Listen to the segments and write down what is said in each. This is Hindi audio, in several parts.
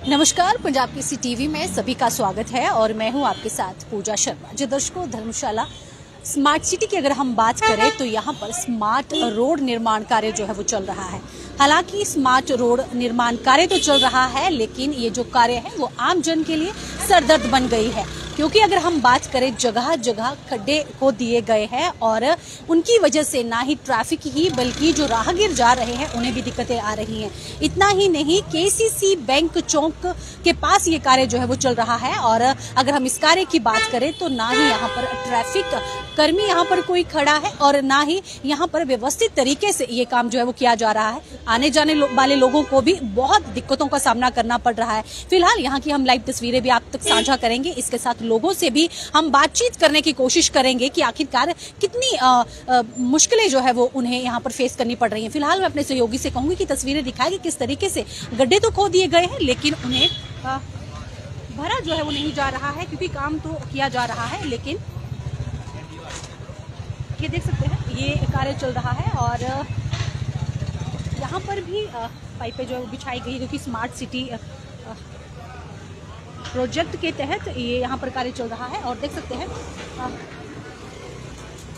नमस्कार, पंजाब केसरी टीवी में सभी का स्वागत है और मैं हूं आपके साथ पूजा शर्मा। जो दर्शकों, धर्मशाला स्मार्ट सिटी की अगर हम बात करें तो यहां पर स्मार्ट रोड निर्माण कार्य जो है वो चल रहा है। हालांकि स्मार्ट रोड निर्माण कार्य तो चल रहा है, लेकिन ये जो कार्य है वो आम जन के लिए सरदर्द बन गई है, क्योंकि अगर हम बात करें जगह जगह खड्डे को दिए गए हैं और उनकी वजह से ना ही ट्रैफिक ही बल्कि जो राहगीर जा रहे हैं उन्हें भी दिक्कतें आ रही हैं। इतना ही नहीं, केसीसी बैंक चौक के पास ये कार्य जो है वो चल रहा है और अगर हम इस कार्य की बात करें तो ना ही यहाँ पर ट्रैफिक कर्मी यहाँ पर कोई खड़ा है और ना ही यहाँ पर व्यवस्थित तरीके से ये काम जो है वो किया जा रहा है। आने जाने वाले लोगों को भी बहुत दिक्कतों का सामना करना पड़ रहा है। फिलहाल यहाँ की हम लाइव तस्वीरें भी आप तक साझा करेंगे। इसके साथ लोगों से भी हम बातचीत करने की कोशिश करेंगे कि आखिरकार कितनी मुश्किलें जो है वो उन्हें यहाँ पर फेस करनी पड़ रही हैं। फिलहाल मैं अपने सहयोगी से कहूंगी कि तस्वीरें दिखाएं कि किस तरीके से गड्ढे तो खो दिए गए हैं, लेकिन उन्हें भरा जो है वो नहीं जा रहा है, क्योंकि काम तो किया जा रहा है। लेकिन ये देख सकते हैं, ये कार्य चल रहा है और यहाँ पर भी पाइपें जो है वो बिछाई गई, क्योंकि स्मार्ट सिटी प्रोजेक्ट के तहत ये यहाँ पर कार्य चल रहा है। और देख सकते हैं,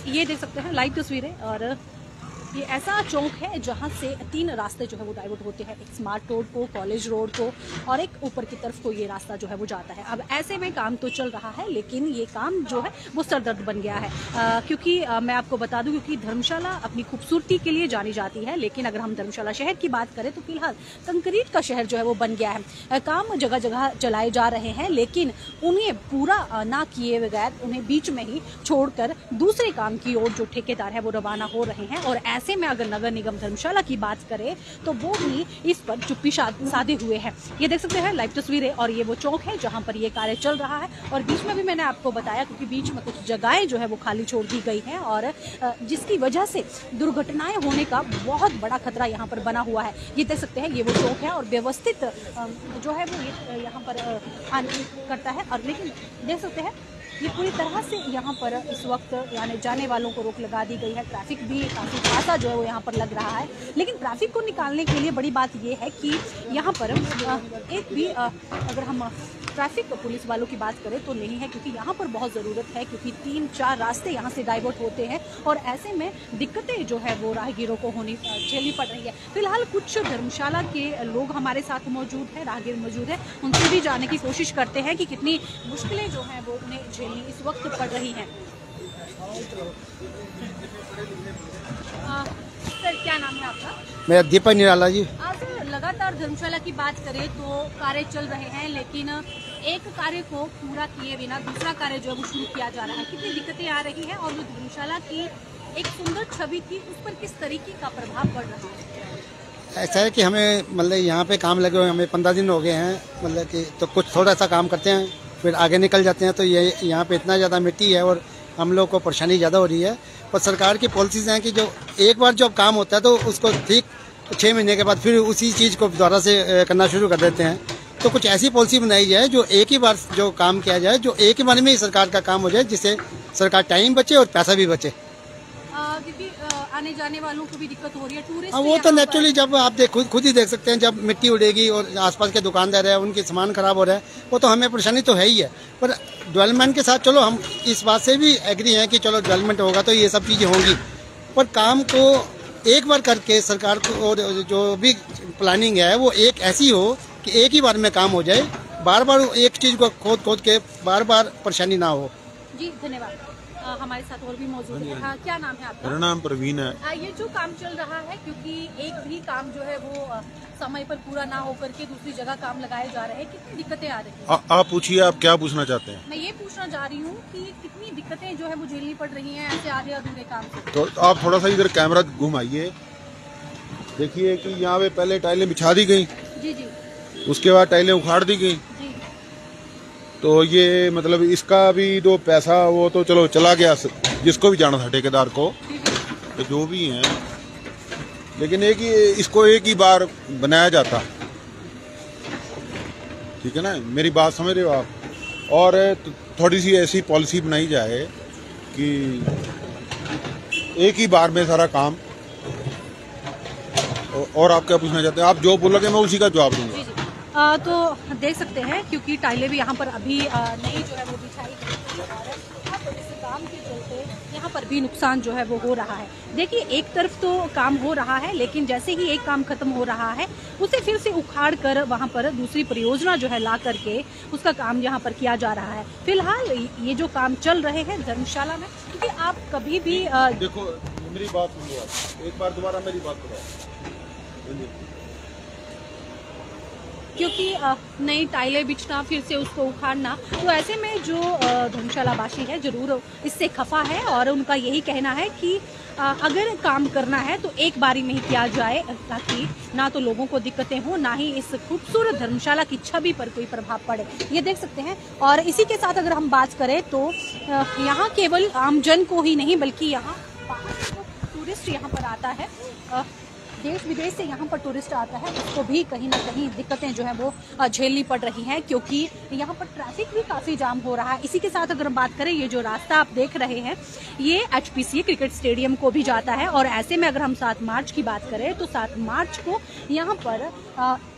ये देख सकते हैं लाइव तस्वीरें, और ये ऐसा चौक है जहाँ से 3 रास्ते जो है वो डाइवर्ट होते हैं, एक स्मार्ट रोड को, कॉलेज रोड को और एक ऊपर की तरफ को ये रास्ता जो है वो जाता है। अब ऐसे में काम तो चल रहा है, लेकिन ये काम जो है वो सरदर्द बन गया है, क्योंकि मैं आपको बता दूं, क्योंकि धर्मशाला अपनी खूबसूरती के लिए जानी जाती है, लेकिन अगर हम धर्मशाला शहर की बात करें तो फिलहाल कंक्रीट का शहर जो है वो बन गया है। काम जगह जगह चलाए जा रहे हैं, लेकिन उन्हें पूरा ना किए बगैर उन्हें बीच में ही छोड़कर दूसरे काम की ओर जो ठेकेदार है वो रवाना हो रहे हैं। और ऐसे में अगर नगर निगम धर्मशाला की बात करें तो वो भी इस पर चुप्पी साधे हुए हैं। ये देख सकते हैं लाइव तस्वीरें, और ये वो चौक है जहां पर ये कार्य चल रहा है। और बीच में भी मैंने आपको बताया, क्योंकि बीच में कुछ जगहें जो है वो खाली छोड़ दी गई हैं और जिसकी वजह से दुर्घटनाएं होने का बहुत बड़ा खतरा यहाँ पर बना हुआ है। ये देख सकते हैं, ये वो चौक है और व्यवस्थित जो है वो यहाँ पर आने करता है। और लेकिन देख सकते हैं, ये पूरी तरह से यहाँ पर इस वक्त यानी जाने वालों को रोक लगा दी गई है। ट्रैफिक भी काफ़ी खासा जो है वो यहाँ पर लग रहा है, लेकिन ट्रैफिक को निकालने के लिए बड़ी बात ये है कि यहाँ पर एक भी अगर हम ट्रैफिक पुलिस वालों की बात करें तो नहीं है, क्योंकि यहाँ पर बहुत ज़रूरत है, क्योंकि 3-4 रास्ते यहाँ से डाइवर्ट होते हैं और ऐसे में दिक्कतें जो है वो राहगीरों को झेलनी पड़ रही है। फिलहाल कुछ धर्मशाला के लोग हमारे साथ मौजूद हैं, राहगीर मौजूद हैं, उनसे भी जानने की कोशिश करते हैं कि कितनी मुश्किलें जो हैं वो उन्हें झेलनी इस वक्त पड़ रही हैं। सर, क्या नाम है आपका? मेरा दीपक निराला जी। आज लगातार धर्मशाला की बात करें तो कार्य चल रहे हैं, लेकिन एक कार्य को पूरा किए बिना दूसरा कार्य जो है वो शुरू किया जा रहा है। कितनी दिक्कतें आ रही है और जो धर्मशाला की एक सुंदर छवि थी उस पर किस तरीके का प्रभाव पड़ रहा है? ऐसा है कि हमें मतलब यहाँ पे काम लगे हुए हमें 15 दिन हो गए हैं, मतलब कि तो कुछ थोड़ा सा काम करते हैं फिर आगे निकल जाते हैं। तो ये यहाँ पे इतना ज़्यादा मिट्टी है और हम लोग को परेशानी ज़्यादा हो रही है। पर सरकार की पॉलिसीज हैं कि जो एक बार जब काम होता है तो उसको ठीक 6 महीने के बाद फिर उसी चीज़ को दोबारा से करना शुरू कर देते हैं। तो कुछ ऐसी पॉलिसी बनाई जाए जो एक ही बार जो काम किया जाए, जो एक ही बार में ही सरकार का काम हो जाए, जिससे सरकार टाइम बचे और पैसा भी बचे। क्योंकि आने जाने वालों को भी दिक्कत हो रही है, टूरिस्ट। वो तो नेचुरली जब आप खुद ही देख सकते हैं, जब मिट्टी उड़ेगी और आसपास के दुकानदार है उनके सामान खराब हो रहा है, वो तो हमें परेशानी तो है ही है। पर डेवलपमेंट के साथ चलो हम इस बात से भी एग्री हैं कि चलो डेवलपमेंट होगा तो ये सब चीज़ें होंगी, पर काम को एक बार करके सरकार को और जो भी प्लानिंग है वो एक ऐसी हो कि एक ही बार में काम हो जाए, बार बार एक चीज़ को खोद के बार बार परेशानी ना हो। जी धन्यवाद। हमारे साथ और भी मौजूद है। हाँ, क्या नाम है आपका? मेरा नाम प्रवीण है। ये जो काम चल रहा है, क्योंकि एक भी काम जो है वो समय पर पूरा ना होकर के दूसरी जगह काम लगाए जा रहे हैं, कितनी दिक्कतें आ रही हैं? आप पूछिए, आप क्या पूछना चाहते हैं? मैं ये पूछना चाह रही हूँ कि कितनी दिक्कतें जो है वो झेलनी पड़ रही हैं ऐसे आधे अधूरे काम से। तो आप थोड़ा सा इधर कैमरा घुमाइए, देखिए कि यहाँ पे पहले टाइलें बिछा दी गई। जी जी। उसके बाद टाइलें उखाड़ दी गई। तो ये मतलब इसका भी जो पैसा वो तो चलो चला गया, जिसको भी जाना था ठेकेदार को, तो जो भी है, लेकिन इसको एक ही बार बनाया जाता, ठीक है ना? मेरी बात समझ रहे हो आप? और थोड़ी सी ऐसी पॉलिसी बनाई जाए कि एक ही बार में सारा काम। और आप क्या पूछना चाहते हैं? आप जो बोलोगे मैं उसी का जवाब दूंगा। तो देख सकते हैं क्योंकि टाइलें भी यहाँ पर अभी नई जो है वो बिछाई गई थी और यहाँ पर इस काम के चलते यहाँ पर भी नुकसान जो है वो हो रहा है। देखिए एक तरफ तो काम हो रहा है लेकिन जैसे ही एक काम खत्म हो रहा है उसे फिर से उखाड़ कर वहाँ पर दूसरी परियोजना जो है ला करके उसका काम यहाँ पर किया जा रहा है। फिलहाल ये जो काम चल रहे हैं धर्मशाला में, क्योंकि आप कभी भी देखो मेरी बात सुनो, आप एक बार दोबारा मेरी बात करो। क्योंकि नई टाइलें बिछना फिर से उसको उखाड़ना, तो ऐसे में जो धर्मशालावासी है जरूर इससे खफा है और उनका यही कहना है कि अगर काम करना है तो एक बारी में ही किया जाए ताकि ना तो लोगों को दिक्कतें हो ना ही इस खूबसूरत धर्मशाला की छवि पर कोई प्रभाव पड़े। ये देख सकते हैं। और इसी के साथ अगर हम बात करें तो यहाँ केवल आमजन को ही नहीं बल्कि यहाँ बाहर से टूरिस्ट यहाँ पर आता है, देश विदेश से यहाँ पर टूरिस्ट आता है, उसको भी कहीं ना कहीं दिक्कतें जो है वो झेलनी पड़ रही हैं क्योंकि यहाँ पर ट्रैफिक भी काफ़ी जाम हो रहा है। इसी के साथ अगर हम बात करें, ये जो रास्ता आप देख रहे हैं ये HPCA क्रिकेट स्टेडियम को भी जाता है और ऐसे में अगर हम 7 मार्च की बात करें तो 7 मार्च को यहाँ पर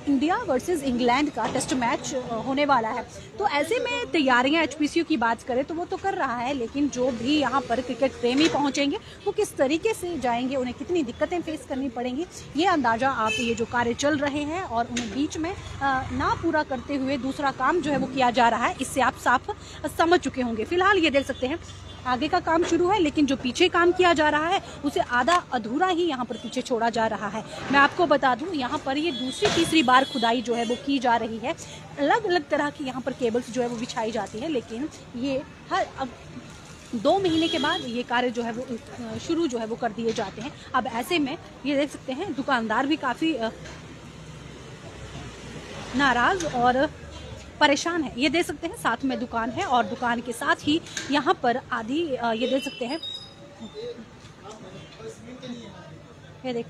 इंडिया वर्सेस इंग्लैंड का टेस्ट मैच होने वाला है। तो ऐसे में तैयारियां HPCA की बात करें तो वो तो कर रहा है, लेकिन जो भी यहाँ पर क्रिकेट प्रेमी पहुंचेंगे वो किस तरीके से जाएंगे, उन्हें कितनी दिक्कतें फेस करनी पड़ेंगी, ये अंदाजा आप ये जो कार्य चल रहे हैं और उन्हें बीच में ना पूरा करते हुए दूसरा काम जो है वो किया जा रहा है, इससे आप साफ समझ चुके होंगे। फिलहाल ये देख सकते हैं आगे का काम शुरू है लेकिन जो पीछे काम किया जा रहा है उसे आधा अधूरा ही यहाँ पर पीछे छोड़ा जा रहा है। मैं आपको बता दूं यहाँ पर ये दूसरी तीसरी बार खुदाई जो है वो की जा रही है। अलग अलग तरह की यहाँ पर केबल्स जो है वो बिछाई जाती है, लेकिन ये हर 2 महीने के बाद ये कार्य जो है वो शुरू जो है वो कर दिए जाते हैं। अब ऐसे में ये देख सकते हैं दुकानदार भी काफ़ी नाराज और परेशान है। ये देख सकते हैं साथ में दुकान है और दुकान के साथ ही यहाँ पर आधी ये देख सकते हैं, ये देख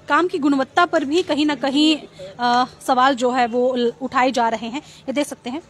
काम की गुणवत्ता पर भी कहीं ना कहीं सवाल जो है वो उठाए जा रहे हैं। ये देख सकते हैं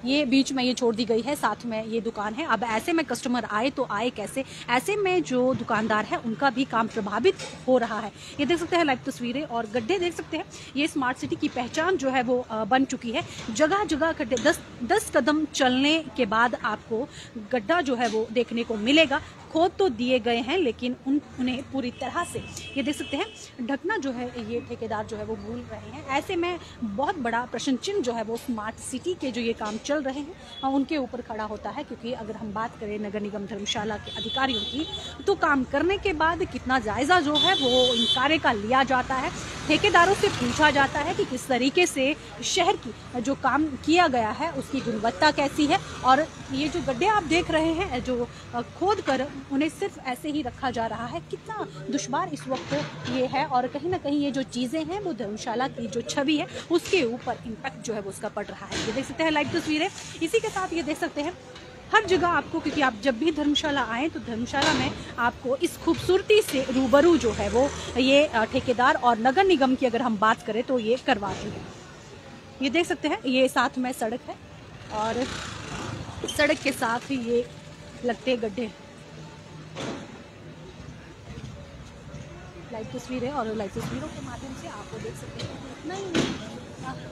ये बीच में ये छोड़ दी गई है, साथ में ये दुकान है। अब ऐसे में कस्टमर आए तो आए कैसे, ऐसे में जो दुकानदार है उनका भी काम प्रभावित हो रहा है। ये देख सकते हैं लाइव तस्वीरें और गड्ढे देख सकते हैं। ये स्मार्ट सिटी की पहचान जो है वो बन चुकी है। जगह जगह गड्ढे 10 कदम चलने के बाद आपको गड्ढा जो है वो देखने को मिलेगा। खोद तो दिए गए हैं लेकिन उन्हें पूरी तरह से ये देख सकते हैं ढकना जो है ये ठेकेदार जो है वो भूल रहे हैं। ऐसे में बहुत बड़ा प्रश्न चिन्ह जो है वो स्मार्ट सिटी के जो ये काम चल रहे हैं उनके ऊपर खड़ा होता है, क्योंकि अगर हम बात करें नगर निगम धर्मशाला के अधिकारियों की तो काम करने के बाद कितना जायजा जो है वो इन कार्य का लिया जाता है। ठेकेदारों से पूछा जाता है कि किस तरीके से शहर की जो काम किया गया है उसकी गुणवत्ता कैसी है। और ये जो गड्ढे आप देख रहे हैं जो खोद कर उन्हें सिर्फ ऐसे ही रखा जा रहा है, कितना दुश्वार इस वक्त ये है। और कहीं ना कहीं ये जो चीज़ें हैं वो धर्मशाला की जो छवि है उसके ऊपर इम्पैक्ट जो है वो उसका पड़ रहा है। ये देख सकते हैं लाइव तस्वीरें। इसी के साथ ये देख सकते हैं हर जगह आपको, क्योंकि आप जब भी धर्मशाला आएँ तो धर्मशाला में आपको इस खूबसूरती से रूबरू जो है वो ये ठेकेदार और नगर निगम की अगर हम बात करें तो ये करवाती है। ये देख सकते हैं ये साथ में सड़क है और सड़क के साथ ही ये लगते गड्ढे। लाइव तस्वीरें और लाइव तस्वीरों के माध्यम से आपको देख सकते हैं नए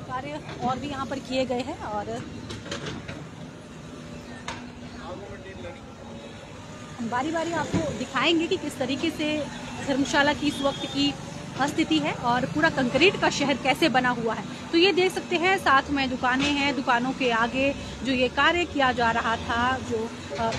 कार्य और भी यहाँ पर किए गए हैं। और हम बारी बारी आपको दिखाएंगे कि किस तरीके से धर्मशाला की इस वक्त की स्थिति है और पूरा कंक्रीट का शहर कैसे बना हुआ है। तो ये देख सकते हैं साथ में दुकानें हैं, दुकानों के आगे जो ये कार्य किया जा रहा था जो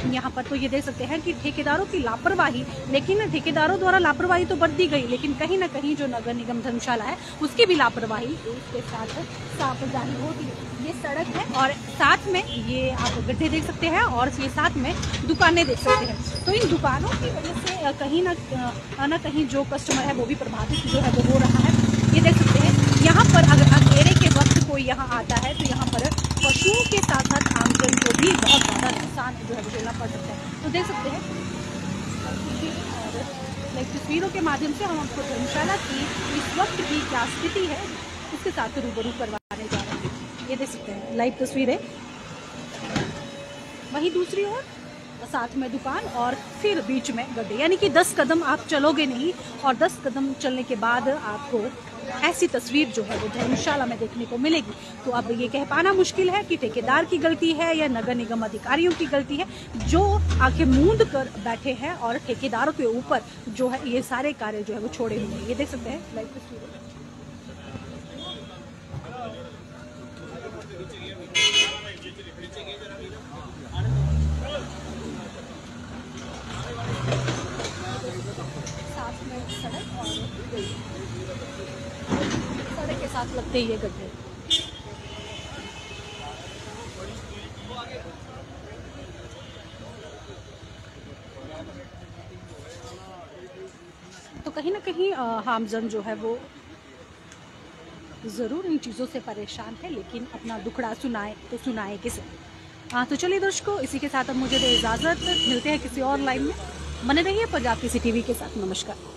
यहाँ पर, तो ये देख सकते हैं कि ठेकेदारों की लापरवाही, लेकिन ठेकेदारों द्वारा लापरवाही तो बढ़ती गई लेकिन कहीं ना कहीं जो नगर निगम धर्मशाला है उसकी भी लापरवाही उसके साथ साफ जाहिर होती है। ये सड़क है और साथ में ये आप गड्ढे देख सकते हैं और ये साथ में दुकानें देख सकते हैं। तो इन दुकानों की वजह से कहीं ना कहीं जो कस्टमर है वो भी प्रभावित जो है वो हो रहा है। ये देख सकते हैं यहाँ पर अगर अंधेरे के वक्त कोई यहाँ आता है तो यहाँ पर पशुओं के साथ साथ आमजन को भी बहुत ज़्यादा नुकसान जो है वो झेलना पड़ सकता है। तो देख सकते हैं और तस्वीरों के माध्यम से हम आपको धर्मशाला की इस वक्त की क्या स्थिति है उसके साथ रूबरू करवाने जा रहे हैं। ये देख सकते हैं लाइव तस्वीरें। वहीं दूसरी ओर साथ में दुकान और फिर बीच में गड्ढे, यानी कि 10 कदम आप चलोगे नहीं और 10 कदम चलने के बाद आपको ऐसी तस्वीर जो है वो धर्मशाला में देखने को मिलेगी। तो अब ये कह पाना मुश्किल है कि ठेकेदार की गलती है या नगर निगम अधिकारियों की गलती है, जो आंखें मूंद कर बैठे हैं और ठेकेदारों के ऊपर जो है ये सारे कार्य जो है वो छोड़े हुए हैं। ये देख सकते हैं लाइव तस्वीरें। साथ में सड़क और सड़क के साथ लगते ही ये गड्ढे। तो कहीं ना कहीं हामजन जो है वो ज़रूर इन चीज़ों से परेशान है, लेकिन अपना दुखड़ा सुनाए तो सुनाए किसे। हाँ तो चलिए दर्शकों, इसी के साथ अब मुझे दे इजाज़त, मिलते हैं किसी और लाइव में। बने रहिए पंजाब किसी टीवी के साथ। नमस्कार।